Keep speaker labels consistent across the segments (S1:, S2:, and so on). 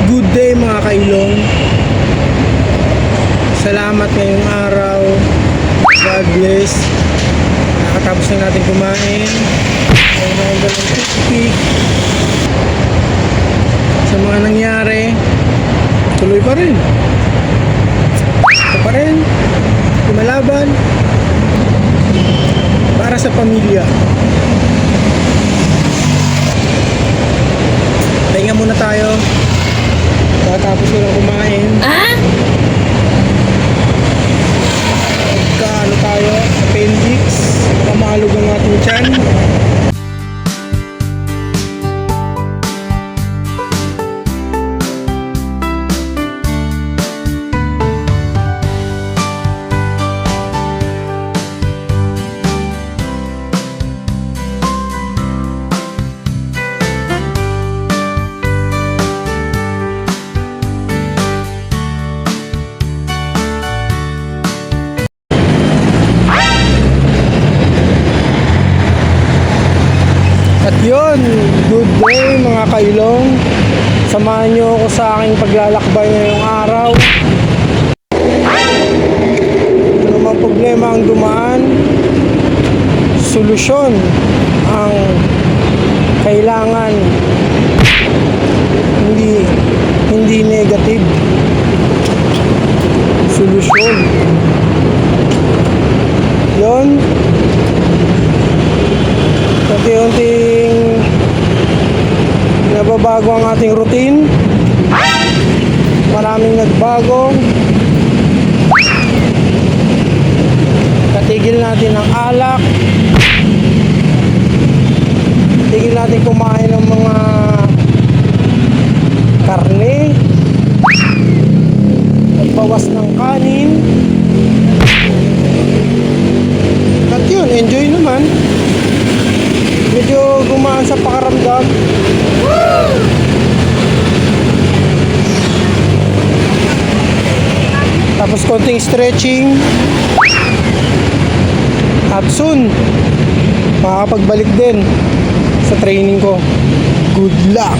S1: Good day mga kailong. Salamat ngayong araw. God bless. Nakatapos na natin kumain. Ay mga dalawang toothpick. Sa mga nangyari, tuloy pa rin. Ito pa rin. Lumalaban. Para sa pamilya. Pahinga muna tayo. Tapos ko lang kumain. Ano tayo? Appendix. Mamalog ang ating tiyan. At yun, good day mga kailong. Samahan nyo ako sa aking paglalakbay ngayong araw. Ano mang problema ang dumaan, solusyon ang kailangan, hindi negative. Solusyon. Yun. Unti-unting nababago ang ating routine. Maraming nagbago. Katigil natin ang alak. Tigil natin kumain ng mga karne. Nagbawas ng kanin. At yun, enjoy naman. Medyo gumaan sa pakaramdam. Tapos konting stretching. At soon, makakapagbalik din sa training ko. Good luck!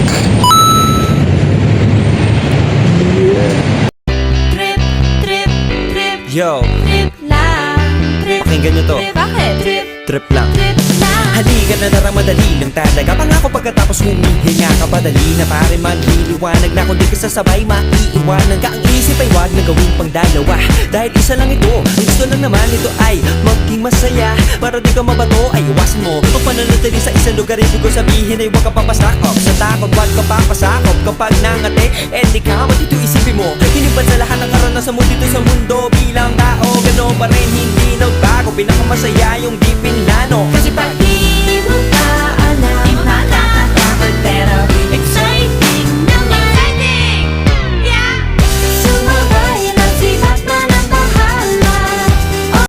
S2: Trip, trip, trip.
S3: Yo,
S2: Trip lang. Trip.
S3: pakinggan nyo to.
S2: Bakit? Trip,
S3: Trip lang.
S2: trip lang.
S3: Halika na narang madali lang talaga. Pangako pagkatapos humihinga ka padali na pare magliliwanag na kung di ka sasabay maiiwanan ka. Ang isip ay wag na gawing pang dalawa dahil isa lang ito. Ang gusto lang naman ito ay maging masaya. Para di ka mabato ay iwasan mo kung pananatili sa isang lugar. Ibig ko sabihin ay huwag ka papasakop sa takot, wag ka papasakop. Kapag nangate, di ka matito isipin mo. Hinipan sa lahat ng karanasan mo dito sa mundo. Bilang tao, gano'n pa rin hindi nagbago. Pinakamasaya yung di pinlano.
S2: Kasi pag di